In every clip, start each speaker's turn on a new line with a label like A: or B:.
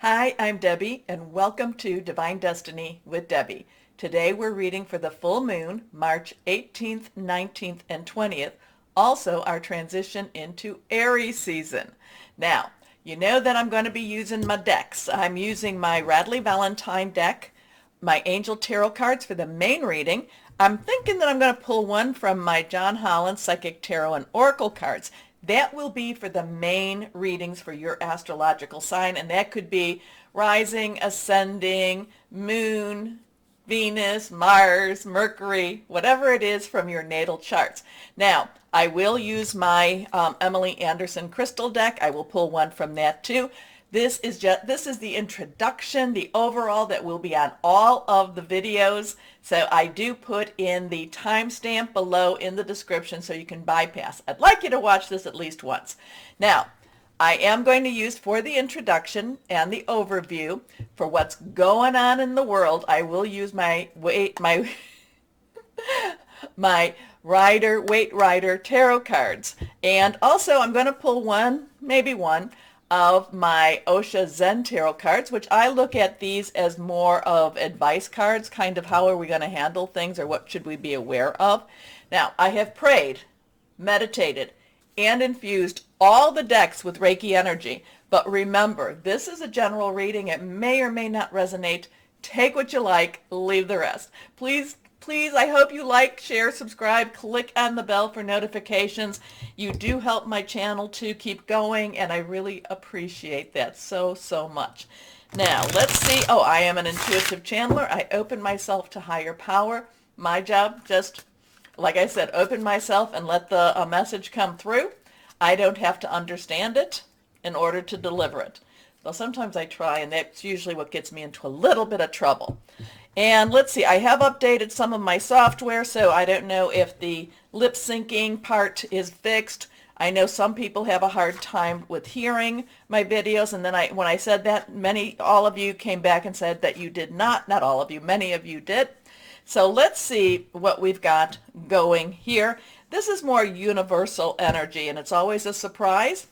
A: Hi, I'm Debbie, and welcome to Divine Destiny with Debbie. Today we're reading for the full moon, March 18th, 19th, and 20th, also our transition into Aries season. Now, you know that I'm going to be using my decks. I'm using my Radley Valentine deck, my Angel Tarot cards for the main reading. I'm thinking that I'm going to pull one from my John Holland Psychic Tarot and Oracle cards. That will be for the main readings for your astrological sign, and that could be rising, ascending, moon, Venus, Mars, Mercury, whatever it is from your natal charts. Now, I will use my Emily Anderson crystal deck. I will pull one from that too. This is the introduction, the overall that will be on all of the videos. So I do put in the timestamp below in the description so you can bypass. I'd like you to watch this at least once. Now, I am going to use for the introduction and the overview for what's going on in the world. I will use my Weight Rider tarot cards. And also I'm going to pull one, maybe one, of my Osha Zen tarot cards, which I look at these as more of advice cards, kind of how are we going to handle things or what should we be aware of. Now, I have prayed, meditated, and infused all the decks with Reiki energy. But remember, this is a general reading. It may or may not resonate. Take what you like, leave the rest. Please, I hope you like, share, subscribe, click on the bell for notifications. You do help my channel to keep going, and I really appreciate that so much. Now, let's see. Oh, I am an intuitive channeler. I open myself to higher power. My job, just like I said, open myself and let the message come through. I don't have to understand it in order to deliver it. Well, sometimes I try, and that's usually what gets me into a little bit of trouble. And let's see, I have updated some of my software, so I don't know if the lip syncing part is fixed. I know some people have a hard time with hearing my videos, and then when I said that, all of you came back and said that you did not all of you, many of you did. So let's see what we've got going here. This is more universal energy, and it's always a surprise.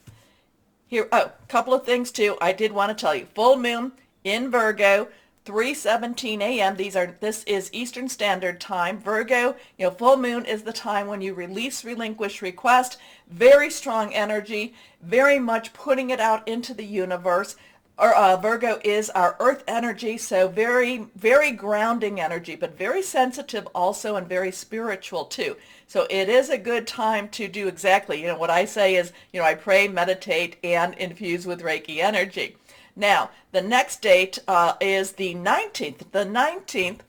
A: Here, oh, a couple of things too. I did want to tell you, full moon in Virgo, 3:17 a.m. This is Eastern Standard Time. Virgo, full moon is the time when you release, relinquish, request. Very strong energy, very much putting it out into the universe. Virgo is our earth energy, so very, very grounding energy, but very sensitive also and very spiritual too. So it is a good time to do exactly, what I say is, I pray, meditate, and infuse with Reiki energy. Now, the next date is the 19th. The 19th,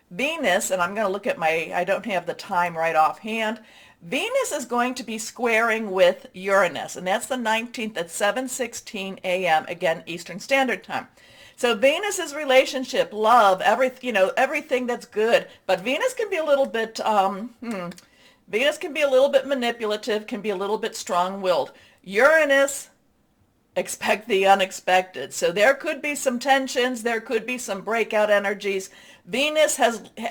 A: Venus, and I'm going to look at I don't have the time right offhand. Venus is going to be squaring with Uranus, and that's the 19th at 7:16 a.m., again, Eastern Standard Time. So Venus's relationship, love, everything that's good, but Venus can be a little bit, Venus can be a little bit manipulative, can be a little bit strong-willed. Uranus, expect the unexpected. So there could be some tensions, there could be some breakout energies. Venus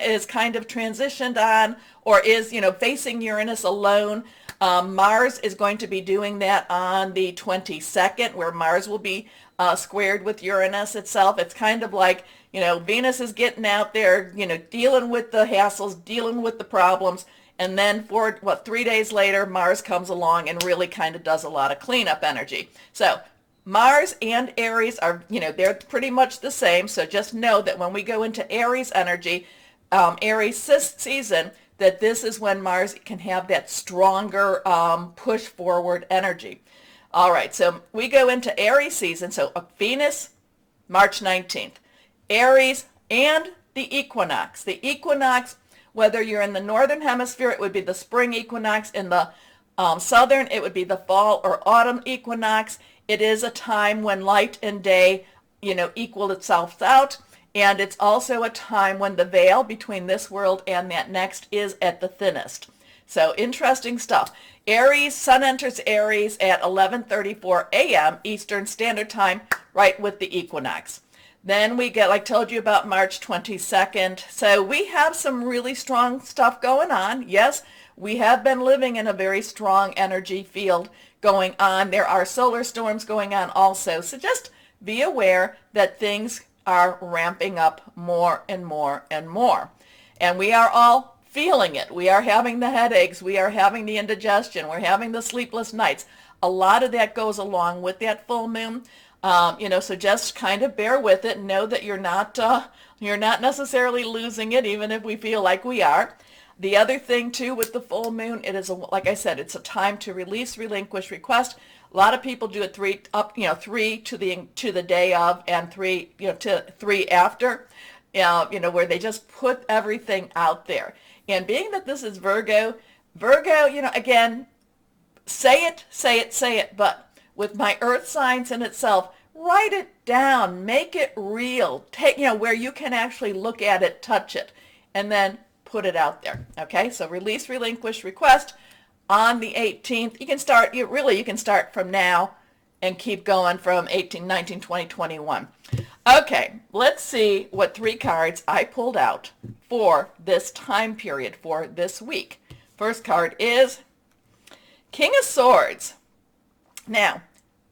A: is kind of transitioned on, or is, facing Uranus alone. Mars is going to be doing that on the 22nd, where Mars will be squared with Uranus itself. It's kind of like, Venus is getting out there, dealing with the hassles, dealing with the problems. And then 3 days later, Mars comes along and really kind of does a lot of cleanup energy. So Mars and Aries are, they're pretty much the same. So just know that when we go into Aries energy, Aries season, that this is when Mars can have that stronger push forward energy. All right, so we go into Aries season. So Venus, March 19th. Aries and the equinox. The equinox, whether you're in the northern hemisphere, it would be the spring equinox. In the southern, it would be the fall or autumn equinox. It is a time when light and day, equal itself out. And it's also a time when the veil between this world and that next is at the thinnest. So interesting stuff. Aries, Sun enters Aries at 11:34 a.m. Eastern Standard Time, right with the equinox. Then we get, like I told you about March 22nd. So we have some really strong stuff going on. Yes, we have been living in a very strong energy field going on. There are solar storms going on also. So just be aware that things are ramping up more and more and more. And we are all feeling it. We are having the headaches. We are having the indigestion. We're having the sleepless nights. A lot of that goes along with that full moon. So just kind of bear with it and know that you're not necessarily losing it, even if we feel like we are. The other thing too with the full moon, it is like I said, it's a time to release, relinquish, request. A lot of people do it three to the day of, and three to three after. Where they just put everything out there. And being that this is Virgo, again, say it, but with my earth signs in itself, write it down, make it real, take, where you can actually look at it, touch it, and then put it out there. Okay, so release, relinquish, request on the 18th. You can start from now and keep going from 18, 19, 20, 21. Okay, let's see what 3 cards I pulled out for this time period, for this week. First card is King of Swords. Now,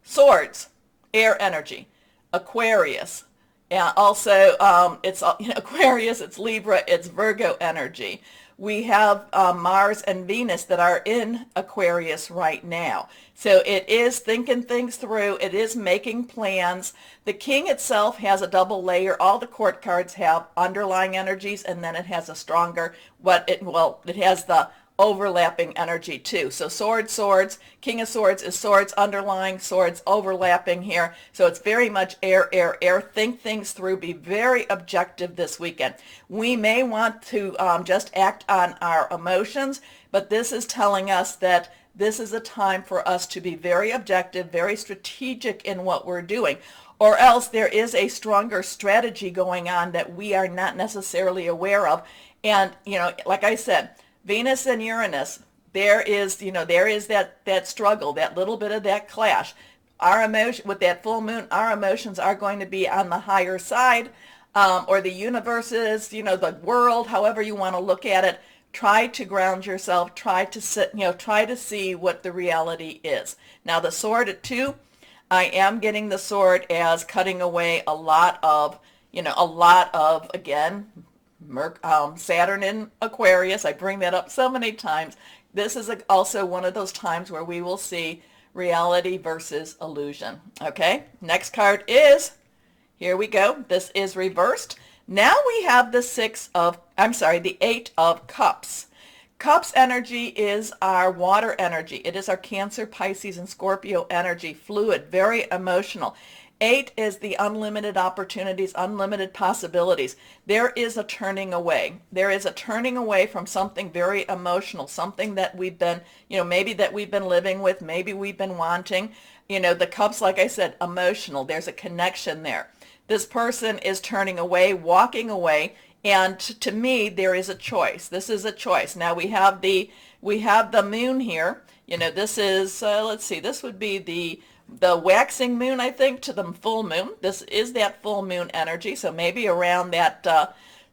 A: swords, air energy, Aquarius. Yeah, also it's Aquarius, it's Libra, it's Virgo energy. We have Mars and Venus that are in Aquarius right now. So it is thinking things through. It is making plans. The King itself has a double layer. All the court cards have underlying energies, and then it has a stronger, it has the overlapping energy too. So swords, King of Swords is swords underlying, swords overlapping here. So it's very much air. Think things through. Be very objective this weekend. We may want to just act on our emotions, but this is telling us that this is a time for us to be very objective, very strategic in what we're doing. Or else there is a stronger strategy going on that we are not necessarily aware of. And, like I said, Venus and Uranus, there is that struggle, that little bit of that clash. Our emotion with that full moon, our emotions are going to be on the higher side, or the universe is, the world, however you want to look at it. Try to ground yourself. Try to see what the reality is. Now the sword at 2, I am getting the sword as cutting away a lot of, again, Saturn in Aquarius. I bring that up so many times. This is also one of those times where we will see reality versus illusion. Okay, next card is, here we go. This is reversed. Now we have the 8 of Cups. Cups energy is our water energy. It is our Cancer, Pisces, and Scorpio energy, fluid, very emotional. 8 is the unlimited opportunities, unlimited possibilities. There is a turning away. There is a turning away from something very emotional, something that we've been, maybe that we've been living with, maybe we've been wanting. The cups, like I said, emotional. There's a connection there. This person is turning away, walking away, and to me, there is a choice. This is a choice. Now we have the moon here. This is, let's see, this would be the waxing moon, I think, to the full moon. This is that full moon energy, so maybe around that,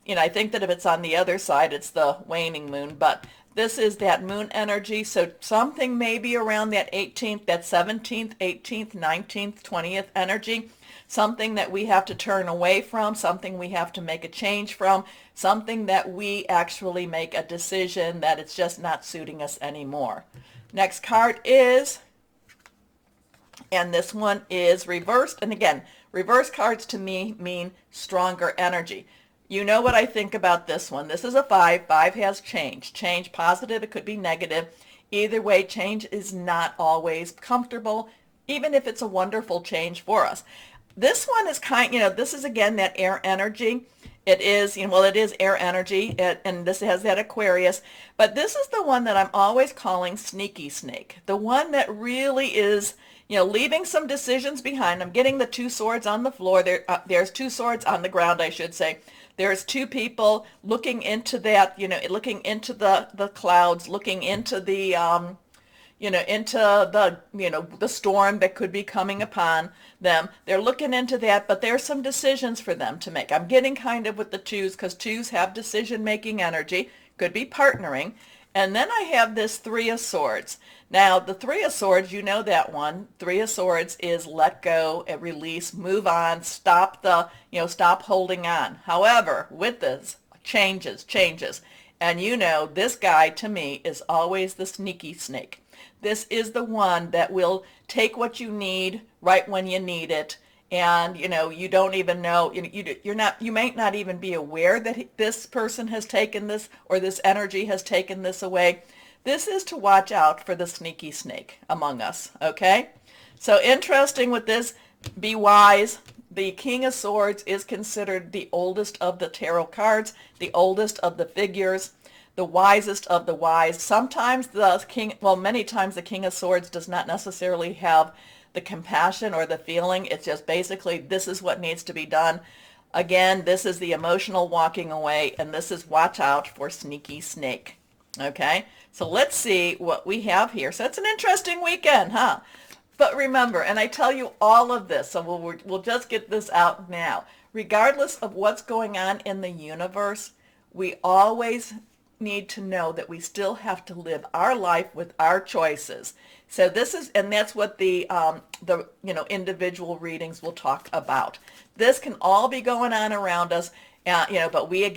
A: I think that if it's on the other side, it's the waning moon, but this is that moon energy, so something maybe around that 18th, that 17th, 18th, 19th, 20th energy, something that we have to turn away from, something we have to make a change from, something that we actually make a decision that it's just not suiting us anymore. Next card is, and this one is reversed. And again, reverse cards to me mean stronger energy. You know what I think about this one. This is a 5. 5 has change. Change positive, it could be negative. Either way, change is not always comfortable, even if it's a wonderful change for us. This one is this is again that air energy. It is, it is air energy, and this has that Aquarius. But this is the one that I'm always calling sneaky snake. The one that really is, leaving some decisions behind. I'm getting the 2 swords on the floor. There's 2 swords on the ground, I should say. There's 2 people looking into that, looking into the clouds, looking into the, the storm that could be coming upon them. They're looking into that, but there's some decisions for them to make. I'm getting kind of with the 2s because 2s have decision-making energy, could be partnering. And then I have this Three of Swords. Now, the Three of Swords, you know that one. Three of Swords is let go, release, move on, stop stop holding on. However, with this, changes. And you know, this guy to me is always the sneaky snake. This is the one that will take what you need right when you need it. And you don't even know, you might not even be aware that this person has taken this, or this energy has taken this away. This is to watch out for the sneaky snake among us, okay? So interesting with this, be wise. The King of Swords is considered the oldest of the tarot cards, the oldest of the figures, the wisest of the wise. Sometimes many times the King of Swords does not necessarily have the compassion or the feeling. It's just basically, this is what needs to be done. Again, this is the emotional walking away, and this is watch out for sneaky snake. Okay, so let's see what we have here. So it's an interesting weekend, huh? But remember, and I tell you all of this, so we'll just get this out now. Regardless of what's going on in the universe, we always need to know that we still have to live our life with our choices. So that's what the individual readings will talk about. This can all be going on around us, but we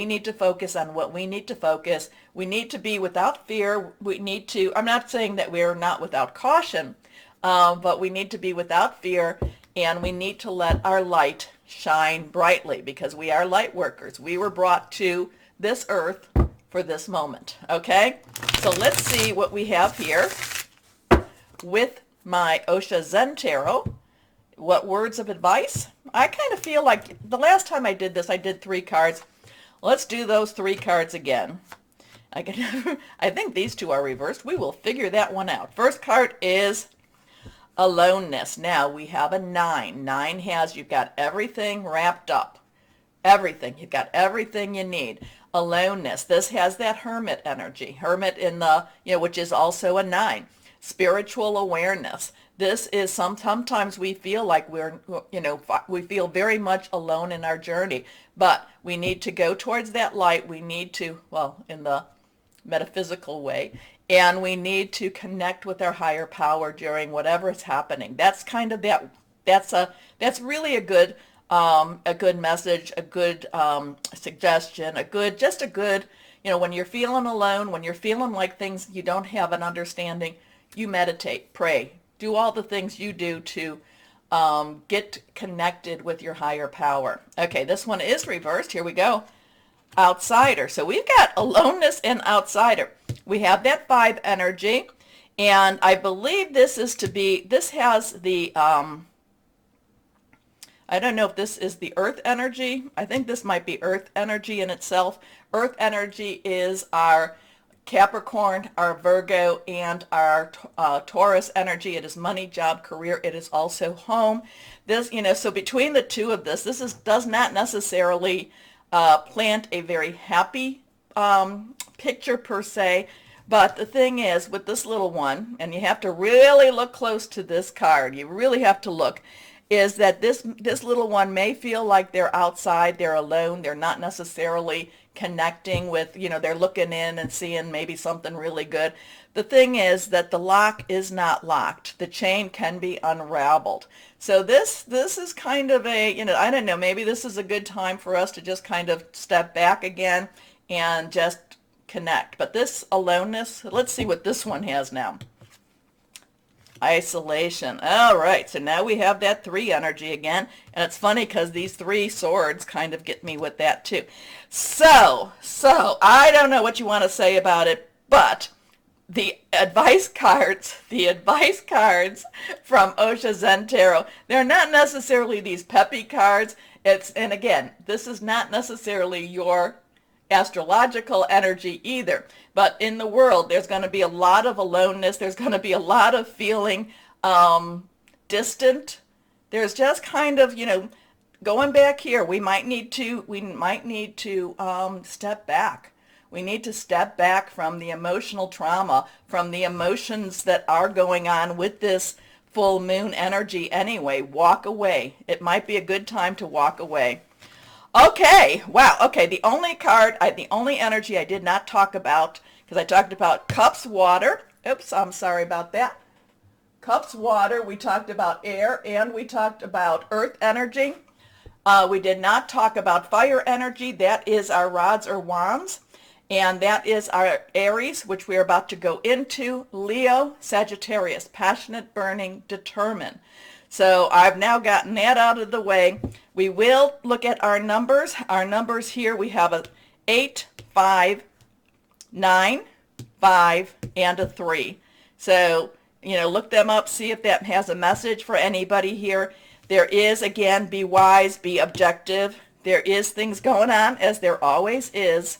A: need to focus on what we need to focus. We need to be without fear. I'm not saying that we're not without caution, but we need to be without fear, and we need to let our light shine brightly, because we are light workers. We were brought to this earth for this moment, okay? So let's see what we have here with my Osha Zen Tarot. What words of advice? I kind of feel like the last time I did this, I did 3 cards. Let's do those 3 cards again. I think these 2 are reversed. We will figure that one out. First card is aloneness. Now we have a 9. 9 has, you've got everything wrapped up. Everything. You've got everything you need. Aloneness. This has that hermit energy. Hermit in the, which is also a 9. Spiritual awareness. This is sometimes we feel like we feel very much alone in our journey, but we need to go towards that light. We need to, in the metaphysical way, and we need to connect with our higher power during whatever is happening. That's kind of that's really a good message, a good suggestion, a good, when you're feeling alone, when you're feeling like things you don't have an understanding, you meditate, pray, do all the things you do to get connected with your higher power. Okay, this one is reversed. Here we go. Outsider. So we've got aloneness and outsider. We have that 5 energy, and I believe this has the, I don't know if this is the earth energy. I think this might be earth energy in itself. Earth energy is our Capricorn, our Virgo, and our Taurus energy. It is money, job, career. It is also home. This, so between the 2 of this does not necessarily plant a very happy picture per se. But the thing is, with this little one, and you have to really look close to this card, you really have to look, is that this little one may feel like they're outside, they're alone, they're not necessarily connecting with, they're looking in and seeing maybe something really good. The thing is that the lock is not locked. The chain can be unraveled. So this is kind of a, I don't know, maybe this is a good time for us to just kind of step back again and just connect. But this aloneness, let's see what this one has now. Isolation. All right, so now we have that 3 energy again, and it's funny because these 3 swords kind of get me with that too. So I don't know what you want to say about it, but the advice cards from Osha Zen Tarot, they're not necessarily these peppy cards. And again, this is not necessarily your astrological energy either, but in the world there's going to be a lot of aloneness. There's going to be a lot of feeling distant. There's just kind of, going back here, we might need to step back. We need to step back from the emotional trauma, from the emotions that are going on with this full moon energy anyway. Walk away. It might be a good time to walk away. Okay, wow, okay, the only energy I did not talk about, because I talked about cups, water. Oops, I'm sorry about that. Cups, water. We talked about air, and we talked about earth energy. We did not talk about fire energy. That is our rods or wands. And that is our Aries, which we are about to go into. Leo, Sagittarius, passionate, burning, determined. So I've now gotten that out of the way. We will look at our numbers. Our numbers here, we have a 8, 5, 9, 5, and a 3. So, look them up, see if that has a message for anybody here. There is, again, be wise, be objective. There is things going on, as there always is.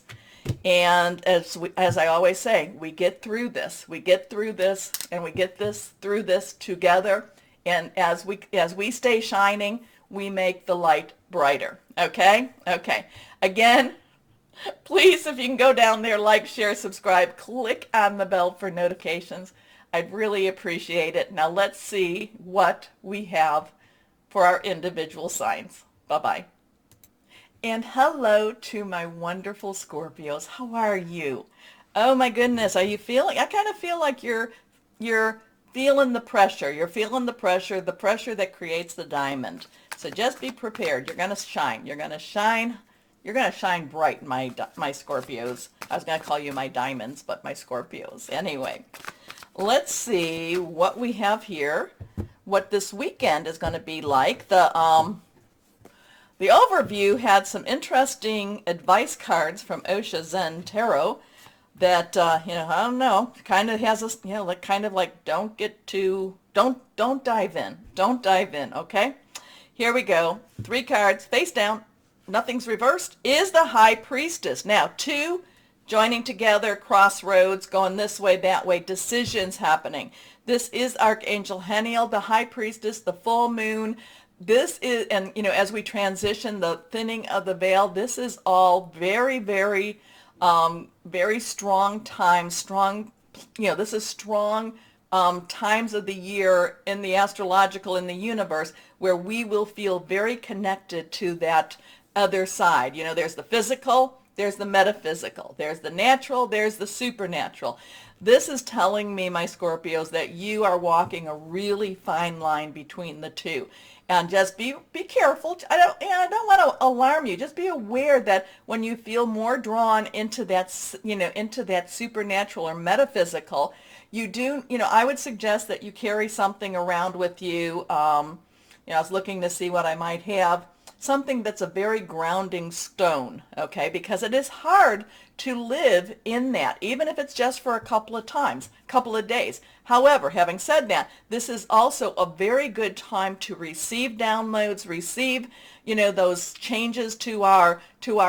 A: And as I always say, we get through this. We get through this, and we get through this together. And as we stay shining, we make the light brighter. Okay? Okay. Again, please, if you can go down there, like, share, subscribe, click on the bell for notifications. I'd really appreciate it. Now let's see what we have for our individual signs. Bye-bye. And hello to my wonderful Scorpios. How are you? Oh my goodness, are you feeling? I kind of feel like you're feeling the pressure. You're feeling the pressure that creates the diamond. So just be prepared. You're going to shine. You're going to shine. You're going to shine bright, my Scorpios. I was going to call you my diamonds, but my Scorpios. Anyway, let's see what we have here. What this weekend is going to be like. The overview had some interesting advice cards from Osha Zen Tarot that, I don't know, kind of has us, don't dive in. Don't dive in, okay? Here we go. 3 cards, face down, nothing's reversed, is the High Priestess. Now, 2 joining together, crossroads, going this way, that way, decisions happening. This is Archangel Haniel, the High Priestess, the full moon. This is, and as we transition, the thinning of the veil, this is all very, very, very strong times, this is strong times of the year in the astrological, in the universe, where we will feel very connected to that other side. There's the physical, there's the metaphysical, there's the natural, there's the supernatural. This is telling me, my Scorpios, that you are walking a really fine line between the two. And just be careful. I don't want to alarm you. Just be aware that when you feel more drawn into that, into that supernatural or metaphysical, you do, I would suggest that you carry something around with you. I was looking to see what I might have. Something that's a very grounding stone, okay? Because it is hard to live in that, even if it's just for a couple of days. However, having said that, this is also a very good time to receive downloads, receive, those changes to our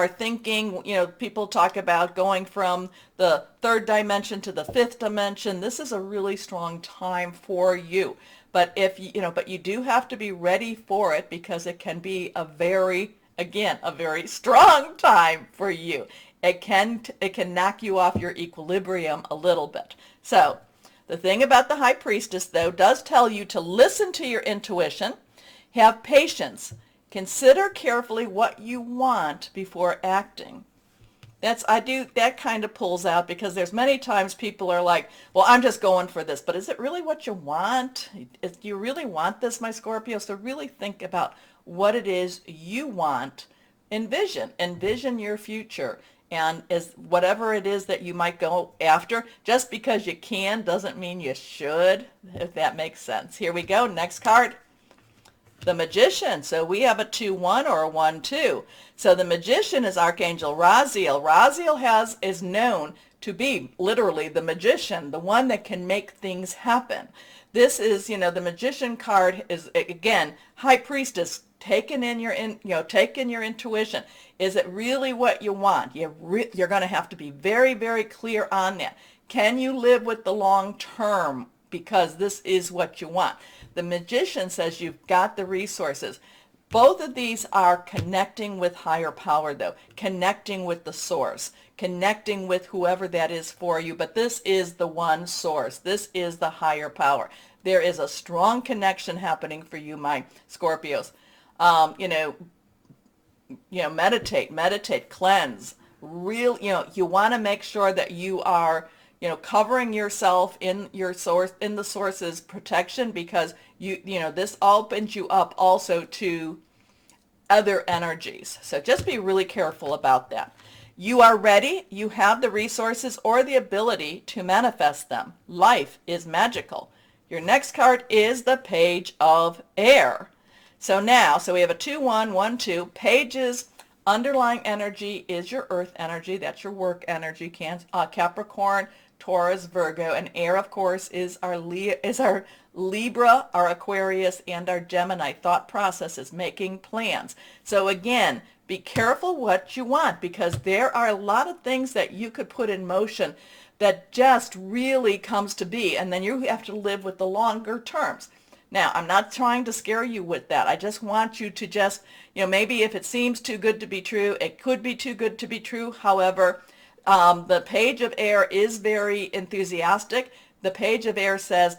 A: thinking. People talk about going from the 3rd dimension to the 5th dimension. This is a really strong time for you. But but you do have to be ready for it, because it can be a very strong time for you. It can knock you off your equilibrium a little bit. So the thing about the High Priestess, though, does tell you to listen to your intuition, have patience, consider carefully what you want before acting. That kind of pulls out, because there's many times people are like, well, I'm just going for this. But is it really what you want? Do you really want this, my Scorpio? So really think about what it is you want. Envision your future. And is whatever it is that you might go after, just because you can doesn't mean you should, if that makes sense. Here we go. Next card. The Magician. So we have a 2-1 or a 1-2. So the Magician is Archangel Raziel. Raziel is known to be literally the magician, the one that can make things happen. This is, the Magician card is, again, High Priestess, taking in your intuition. Is it really what you want? You're going to have to be very, very clear on that. Can you live with the long term? Because this is what you want. The Magician says you've got the resources. Both of these are connecting with higher power, though, connecting with the source, connecting with whoever that is for you. But this is the one source. This is the higher power. There is a strong connection happening for you, my Scorpios. Meditate, cleanse. You want to make sure that you are covering yourself in your source, in the source's protection, because this opens you up also to other energies. So just be really careful about that. You are ready. You have the resources or the ability to manifest them. Life is magical. Your next card is the Page of Air. So we have a 2-1, 1-2. Pages, underlying energy is your earth energy. That's your work energy. Capricorn, Taurus, Virgo, and air, of course, is our Libra, our Aquarius, and our Gemini. Thought processes, making plans. So again, be careful what you want, because there are a lot of things that you could put in motion that just really comes to be, and then you have to live with the longer terms. Now, I'm not trying to scare you with that. I just want you to just, maybe if it seems too good to be true, it could be too good to be true. However, the Page of Air is very enthusiastic. The Page of Air says,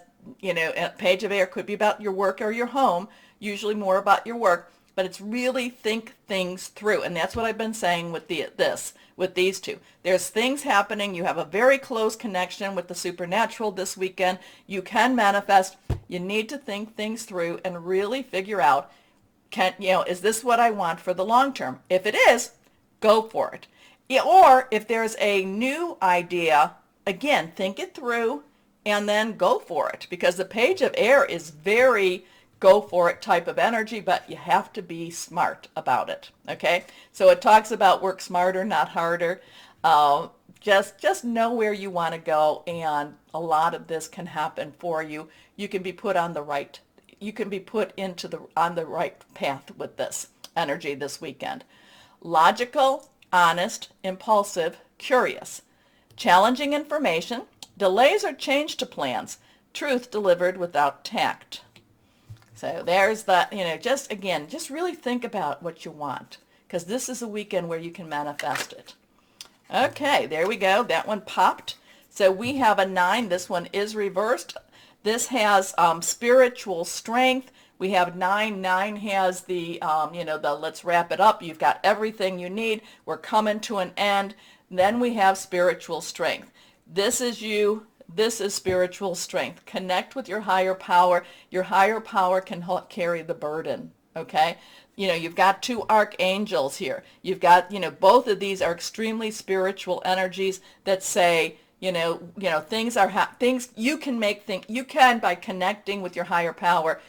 A: Page of Air could be about your work or your home, usually more about your work, but it's really think things through. And that's what I've been saying with these two. There's things happening. You have a very close connection with the supernatural this weekend. You can manifest. You need to think things through and really figure out, is this what I want for the long term? If it is, go for it. Or if there's a new idea, again, think it through and then go for it, because the Page of Air is very go for it type of energy, but you have to be smart about it. Okay, so it talks about work smarter, not harder. Just know where you want to go, and a lot of this can happen for you. You can be put on the right. You can be put on the right path with this energy this weekend. Logical, honest, impulsive, curious, challenging information, delays or change to plans, truth delivered without tact. So there's that, just really think about what you want, because this is a weekend where you can manifest it. Okay, there we go. That one popped. So we have a 9. This one is reversed. This has spiritual strength. We have 9. 9 has the let's wrap it up. You've got everything you need. We're coming to an end. Then we have spiritual strength. This is you. This is spiritual strength. Connect with your higher power. Your higher power can help carry the burden, okay? You've got 2 archangels here. You've got, both of these are extremely spiritual energies that say, things you can by connecting with your higher power,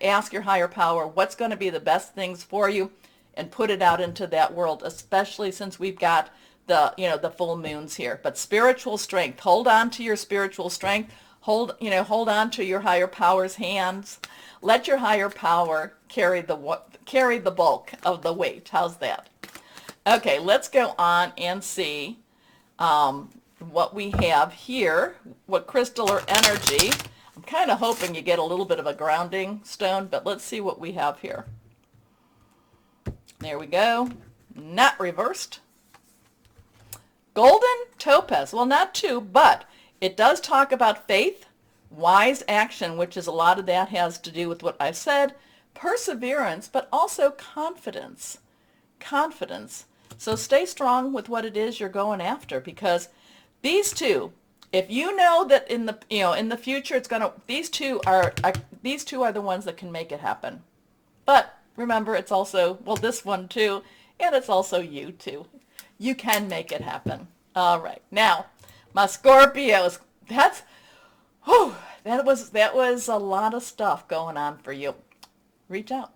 A: ask your higher power what's going to be the best things for you and put it out into that world, especially since we've got the full moons here. But spiritual strength, hold on to your spiritual strength. Hold on to your higher power's hands. Let your higher power carry the bulk of the weight. How's that? Okay, let's go on and see what we have here. What crystal or energy? I'm kind of hoping you get a little bit of a grounding stone, but let's see what we have here. There we go. Not reversed. Golden topaz. Well, not 2, but it does talk about faith, wise action, which is a lot of that has to do with what I said, perseverance, but also confidence. Confidence. So stay strong with what it is you're going after, because these two, if you know that in the future it's gonna, these two are the ones that can make it happen. But remember, it's also, well, this one too, and it's also you too. You can make it happen. All right. Now, my Scorpios, that was a lot of stuff going on for you. Reach out.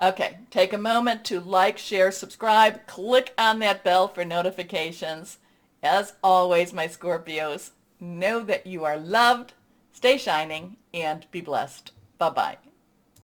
A: Okay. Take a moment to like, share, subscribe. Click on that bell for notifications. As always, my Scorpios, know that you are loved, stay shining, and be blessed. Bye-bye.